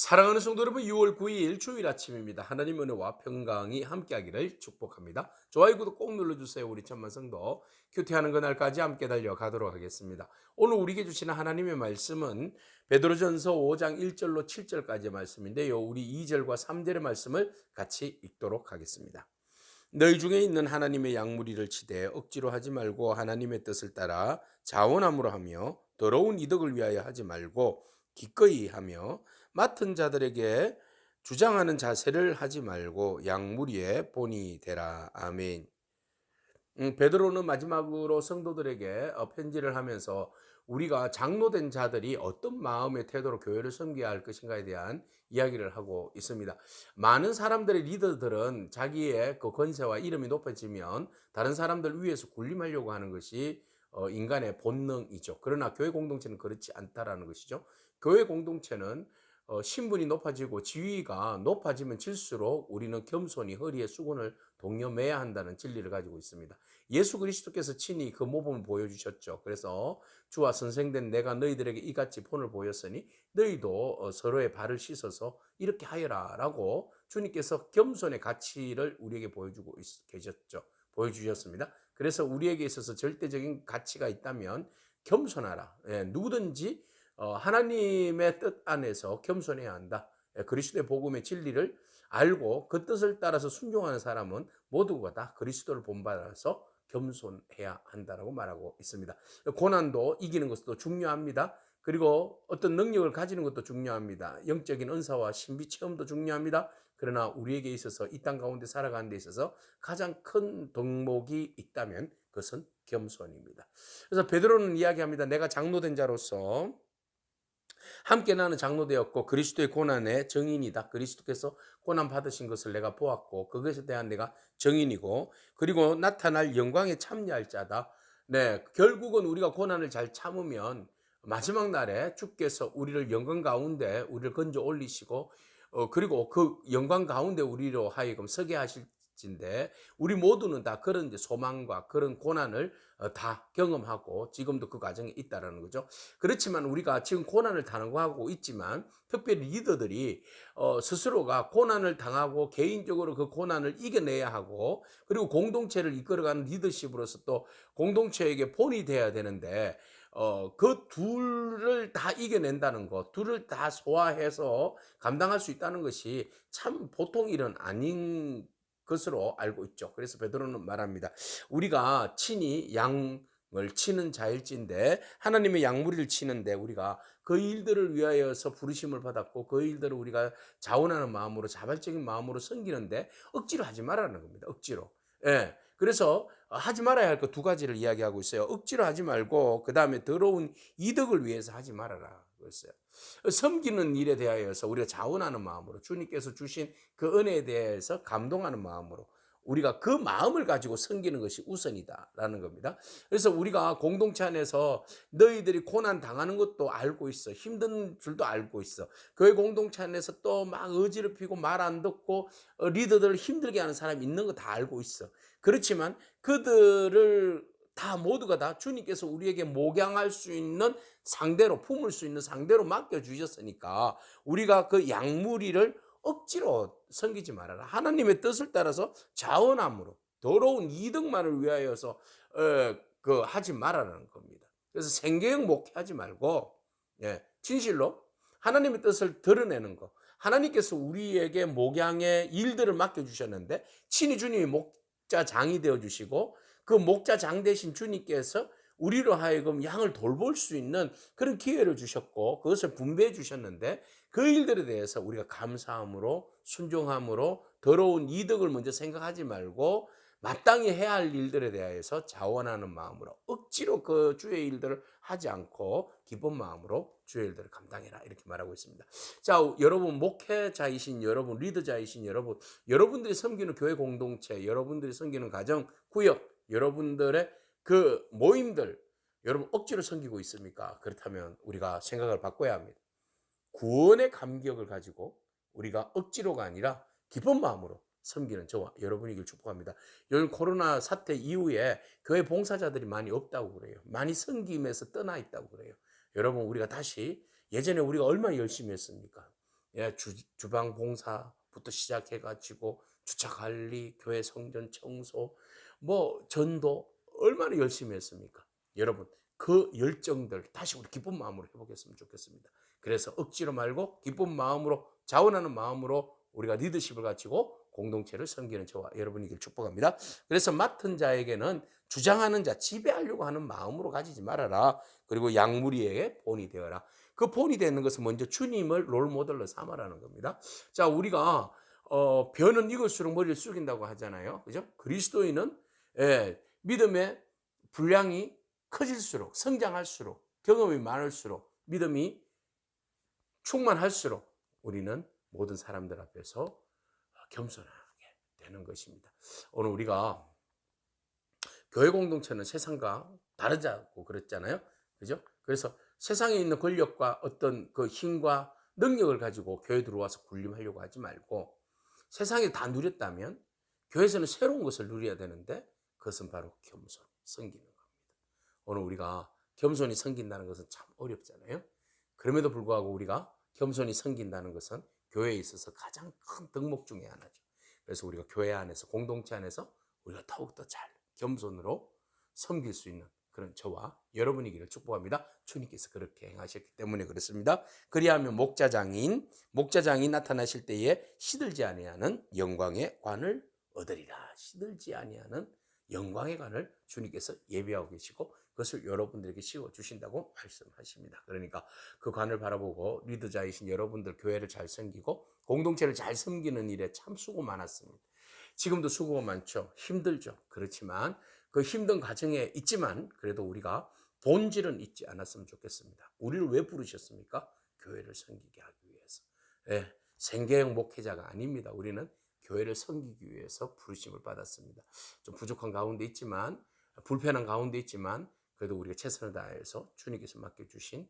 사랑하는 성도 여러분, 6월 9일 주일 아침입니다. 하나님 은혜와 평강이 함께하기를 축복합니다. 좋아요, 구독 꼭 눌러주세요. 우리 천만 성도 큐티하는 그날까지 함께 달려가도록 하겠습니다. 오늘 우리에게 주시는 하나님의 말씀은 베드로전서 5장 1절로 7절까지의 말씀인데요. 우리 2절과 3절의 말씀을 같이 읽도록 하겠습니다. 너희 중에 있는 하나님의 양무리를 치되 억지로 하지 말고 하나님의 뜻을 따라 자원함으로 하며 더러운 이득을 위하여 하지 말고 기꺼이 하며 맡은 자들에게 주장하는 자세를 하지 말고 양무리의 본이 되라. 아멘. 베드로는 마지막으로 성도들에게 편지를 하면서 우리가 장로된 자들이 어떤 마음의 태도로 교회를 섬겨야 할 것인가에 대한 이야기를 하고 있습니다. 많은 사람들의 리더들은 자기의 그 권세와 이름이 높아지면 다른 사람들 위에서 군림하려고 하는 것이 인간의 본능이죠. 그러나 교회 공동체는 그렇지 않다라는 것이죠. 교회 공동체는 신분이 높아지고 지위가 높아지면 질수록 우리는 겸손히 허리에 수건을 동여매야 한다는 진리를 가지고 있습니다. 예수 그리스도께서 친히 그 모범을 보여주셨죠. 그래서 주와 선생된 내가 너희들에게 이같이 본을 보였으니 너희도 서로의 발을 씻어서 이렇게 하여라 라고 주님께서 겸손의 가치를 우리에게 보여주고 계셨죠. 보여주셨습니다. 그래서 우리에게 있어서 절대적인 가치가 있다면 겸손하라. 누구든지 하나님의 뜻 안에서 겸손해야 한다. 그리스도의 복음의 진리를 알고 그 뜻을 따라서 순종하는 사람은 모두가 다 그리스도를 본받아서 겸손해야 한다라고 말하고 있습니다. 고난도 이기는 것도 중요합니다. 그리고 어떤 능력을 가지는 것도 중요합니다. 영적인 은사와 신비 체험도 중요합니다. 그러나 우리에게 있어서 이 땅 가운데 살아가는 데 있어서 가장 큰 덕목이 있다면 그것은 겸손입니다. 그래서 베드로는 이야기합니다. 내가 장로된 자로서 함께 나는 장로되었고 그리스도의 고난의 증인이다. 그리스도께서 고난 받으신 것을 내가 보았고 그것에 대한 내가 증인이고 그리고 나타날 영광에 참여할 자다. 네, 결국은 우리가 고난을 잘 참으면 마지막 날에 주께서 우리를 영광 가운데 우리를 건져 올리시고 그리고 그 영광 가운데 우리로 하여금 서게 하실진데 우리 모두는 다 그런 이제 소망과 그런 고난을 다 경험하고 지금도 그 과정에 있다라는 거죠. 그렇지만 우리가 지금 고난을 당하고 있지만 특별히 리더들이 스스로가 고난을 당하고 개인적으로 그 고난을 이겨내야 하고 그리고 공동체를 이끌어가는 리더십으로서 또 공동체에게 본이 돼야 되는데 그 둘을 다 이겨낸다는 것, 둘을 다 소화해서 감당할 수 있다는 것이 참 보통 일은 아닌 것으로 알고 있죠. 그래서 베드로는 말합니다. 우리가 친히 양을 치는 자일진데 하나님의 양무리를 치는데 우리가 그 일들을 위하여서 부르심을 받았고 그 일들을 우리가 자원하는 마음으로 자발적인 마음으로 섬기는데 억지로 하지 말라는 겁니다. 억지로. 예. 그래서 하지 말아야 할 것 두 가지를 이야기하고 있어요. 억지로 하지 말고 그다음에 더러운 이득을 위해서 하지 말아라. 그랬어요. 섬기는 일에 대하여서 우리가 자원하는 마음으로 주님께서 주신 그 은혜에 대해서 감동하는 마음으로 우리가 그 마음을 가지고 섬기는 것이 우선이다라는 겁니다. 그래서 우리가 공동체 안에서 너희들이 고난 당하는 것도 알고 있어. 힘든 줄도 알고 있어. 교회 공동체 안에서 또 막 어지럽히고 말 안 듣고 리더들을 힘들게 하는 사람이 있는 거 다 알고 있어. 그렇지만 그들을 다 모두가 다 주님께서 우리에게 목양할 수 있는 상대로 품을 수 있는 상대로 맡겨 주셨으니까 우리가 그 양무리를 억지로 섬기지 말아라. 하나님의 뜻을 따라서 자원함으로 더러운 이득만을 위하여서 그 하지 말아라는 겁니다. 그래서 생계형 목회하지 말고 진실로 하나님의 뜻을 드러내는 거. 하나님께서 우리에게 목양의 일들을 맡겨 주셨는데 친히 주님이 목자장이 되어 주시고 그 목자장 대신 주님께서 우리로 하여금 양을 돌볼 수 있는 그런 기회를 주셨고 그것을 분배해 주셨는데 그 일들에 대해서 우리가 감사함으로 순종함으로 더러운 이득을 먼저 생각하지 말고 마땅히 해야 할 일들에 대해서 자원하는 마음으로 억지로 그 주의 일들을 하지 않고 기쁜 마음으로 주의 일들을 감당해라 이렇게 말하고 있습니다. 자, 여러분 목회자이신 여러분, 리더자이신 여러분, 여러분들이 섬기는 교회 공동체, 여러분들이 섬기는 가정, 구역, 여러분들의 그 모임들 여러분 억지로 섬기고 있습니까? 그렇다면 우리가 생각을 바꿔야 합니다. 구원의 감격을 가지고 우리가 억지로가 아니라 기쁜 마음으로 섬기는 저와 여러분이길 축복합니다. 요즘 코로나 사태 이후에 교회 봉사자들이 많이 없다고 그래요. 많이 섬김에서 떠나 있다고 그래요. 여러분 우리가 다시 예전에 우리가 얼마나 열심히 했습니까? 예, 주방 봉사부터 시작해가지고 주차 관리, 교회 성전 청소, 뭐 전도 얼마나 열심히 했습니까? 여러분 그 열정들 다시 우리 기쁜 마음으로 해보겠으면 좋겠습니다. 그래서 억지로 말고 기쁜 마음으로 자원하는 마음으로 우리가 리더십을 가지고 공동체를 섬기는 저와 여러분이길 축복합니다. 그래서 맡은 자에게는 주장하는 자, 지배하려고 하는 마음으로 가지지 말아라. 그리고 양무리의 본이 되어라. 그 본이 되는 것은 먼저 주님을 롤모델로 삼아라는 겁니다. 자, 우리가 변은 익을수록 머리를 숙인다고 하잖아요. 그죠? 그리스도인은 믿음의 분량이 커질수록, 성장할수록, 경험이 많을수록, 믿음이 충만할수록 우리는 모든 사람들 앞에서 겸손하게 되는 것입니다. 오늘 우리가 교회 공동체는 세상과 다르자고 그랬잖아요. 그죠? 그래서 세상에 있는 권력과 어떤 그 힘과 능력을 가지고 교회 들어와서 군림하려고 하지 말고 세상에 다 누렸다면 교회에서는 새로운 것을 누려야 되는데 그것은 바로 겸손, 섬기는 겁니다. 오늘 우리가 겸손히 섬긴다는 것은 참 어렵잖아요. 그럼에도 불구하고 우리가 겸손히 섬긴다는 것은 교회에 있어서 가장 큰 덕목 중에 하나죠. 그래서 우리가 교회 안에서 공동체 안에서 우리가 더욱더 잘 겸손으로 섬길 수 있는 그런 저와 여러분이기를 축복합니다. 주님께서 그렇게 행하셨기 때문에 그렇습니다. 그리하면 목자장이 나타나실 때에 시들지 아니하는 영광의 관을 얻으리라. 시들지 아니하는 영광의 관을 주님께서 예비하고 계시고 그것을 여러분들에게 씌워 주신다고 말씀하십니다. 그러니까 그 관을 바라보고 리더자이신 여러분들 교회를 잘 섬기고 공동체를 잘 섬기는 일에 참 수고 많았습니다. 지금도 수고가 많죠. 힘들죠. 그렇지만 그 힘든 과정에 있지만 그래도 우리가 본질은 잊지 않았으면 좋겠습니다. 우리를 왜 부르셨습니까? 교회를 섬기게 하기 위해서. 예, 생계형 목회자가 아닙니다. 우리는 교회를 섬기기 위해서 부르심을 받았습니다. 좀 부족한 가운데 있지만 불편한 가운데 있지만 그래도 우리가 최선을 다해서 주님께서 맡겨주신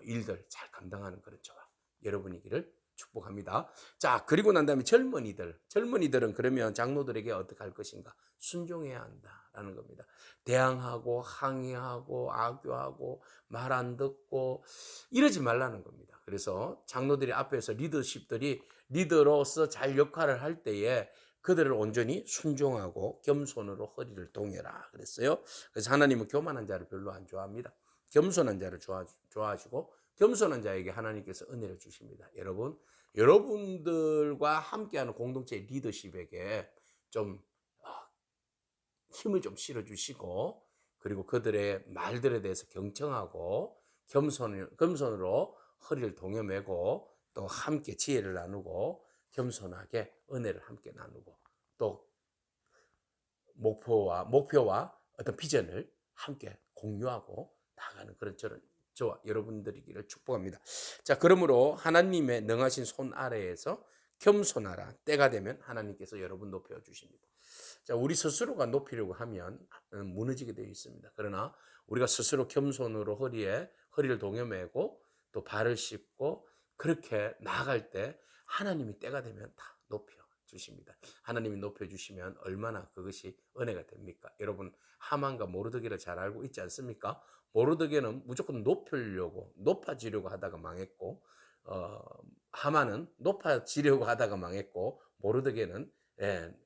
일들 잘 감당하는 그런 저와 여러분이기를 축복합니다. 자, 그리고 난 다음에 젊은이들은 그러면 장로들에게 어떻게 할 것인가? 순종해야 한다라는 겁니다. 대항하고 항의하고 악유하고 말 안 듣고 이러지 말라는 겁니다. 그래서 장로들이 앞에서 리더십들이 리더로서 잘 역할을 할 때에 그들을 온전히 순종하고 겸손으로 허리를 동여라 그랬어요. 그래서 하나님은 교만한 자를 별로 안 좋아합니다. 겸손한 자를 좋아하시고 겸손한 자에게 하나님께서 은혜를 주십니다. 여러분들과 함께하는 공동체 리더십에게 좀 힘을 좀 실어주시고 그리고 그들의 말들에 대해서 경청하고 겸손으로 허리를 동여매고 또 함께 지혜를 나누고 겸손하게 은혜를 함께 나누고 또 목표와 어떤 비전을 함께 공유하고 나가는 그런 저와 여러분들이기를 축복합니다. 자, 그러므로 하나님의 능하신 손 아래에서 겸손하라. 때가 되면 하나님께서 여러분 높여 주십니다. 자, 우리 스스로가 높이려고 하면 무너지게 되어 있습니다. 그러나 우리가 스스로 겸손으로 허리를 동여매고 또 발을 씻고 그렇게 나아갈 때 하나님이 때가 되면 다 높여 주십니다. 하나님이 높여 주시면 얼마나 그것이 은혜가 됩니까? 여러분 하만과 모르드게를 잘 알고 있지 않습니까? 모르드게는 무조건 높아지려고 하다가 망했고 하만은 높아지려고 하다가 망했고 모르드게는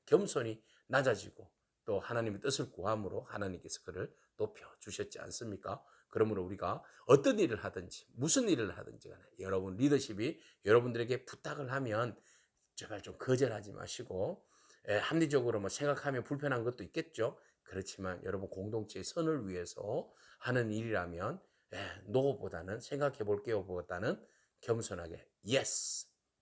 겸손히 낮아지고 또 하나님의 뜻을 구함으로 하나님께서 그를 높여 주셨지 않습니까? 그러므로 우리가 어떤 일을 하든지 무슨 일을 하든지 간에 여러분 리더십이 여러분들에게 부탁을 하면 제발 좀 거절하지 마시고 합리적으로 뭐 생각하면 불편한 것도 있겠죠. 그렇지만 여러분 공동체의 선을 위해서 하는 일이라면 노보다는 생각해 볼게요 보다는 겸손하게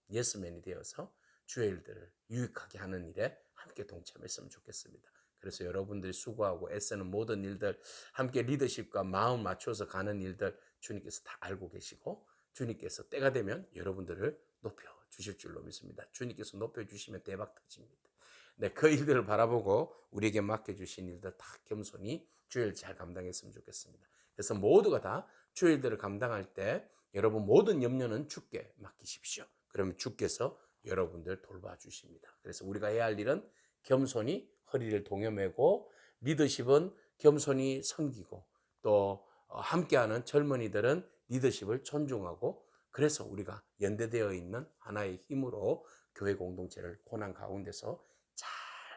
예스맨이 되어서 주의 일들을 유익하게 하는 일에 함께 동참했으면 좋겠습니다. 그래서 여러분들이 수고하고 애쓰는 모든 일들 함께 리더십과 마음 맞춰서 가는 일들 주님께서 다 알고 계시고 주님께서 때가 되면 여러분들을 높여 주실 줄로 믿습니다. 주님께서 높여 주시면 대박 터집니다. 네, 그 일들을 바라보고 우리에게 맡겨주신 일들 다 겸손히 주의 일 잘 감당했으면 좋겠습니다. 그래서 모두가 다 주의 일들을 감당할 때 여러분 모든 염려는 주께 맡기십시오. 그러면 주께서 여러분들 돌봐주십니다. 그래서 우리가 해야 할 일은 겸손히 허리를 동여매고 리더십은 겸손히 섬기고 또 함께하는 젊은이들은 리더십을 존중하고 그래서 우리가 연대되어 있는 하나의 힘으로 교회 공동체를 고난 가운데서 잘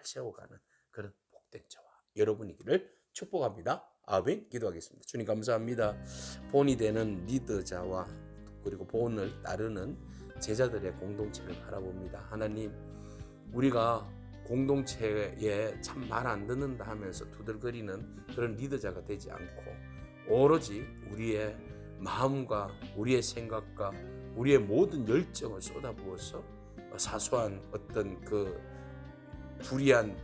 세워가는 그런 복된 저와 여러분이기를 축복합니다. 아멘. 기도하겠습니다. 주님 감사합니다. 본이 되는 리더자와 그리고 본을 따르는 제자들의 공동체를 바라봅니다. 하나님, 우리가 공동체에 참 말 안 듣는다 하면서 두들거리는 그런 리더자가 되지 않고 오로지 우리의 마음과 우리의 생각과 우리의 모든 열정을 쏟아부어서 사소한 어떤 그 불이한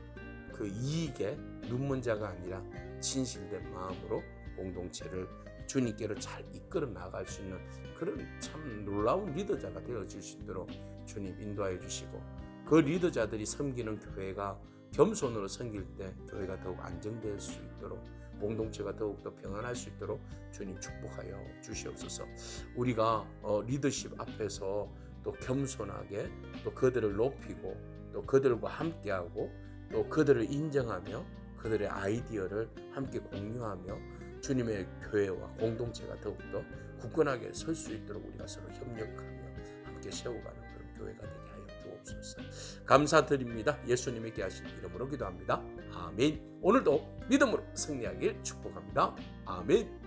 그 이익에 눈먼 자가 아니라 진실된 마음으로 공동체를 주님께로 잘 이끌어 나갈 수 있는 그런 참 놀라운 리더자가 되어질 수 있도록 주님 인도하여 주시고, 그 리더자들이 섬기는 교회가 겸손으로 섬길 때 교회가 더욱 안정될 수 있도록, 공동체가 더욱더 평안할 수 있도록 주님 축복하여 주시옵소서. 우리가 리더십 앞에서 또 겸손하게 또 그들을 높이고 또 그들과 함께하고 또 그들을 인정하며 그들의 아이디어를 함께 공유하며 주님의 교회와 공동체가 더욱더 굳건하게 설 수 있도록 우리가 서로 협력하며 함께 세워가는 그런 교회가 되게 하여 주옵소서. 감사드립니다. 예수님이 있게 하신 이름으로 기도합니다. 아멘. 오늘도 믿음으로 승리하길 축복합니다. 아멘.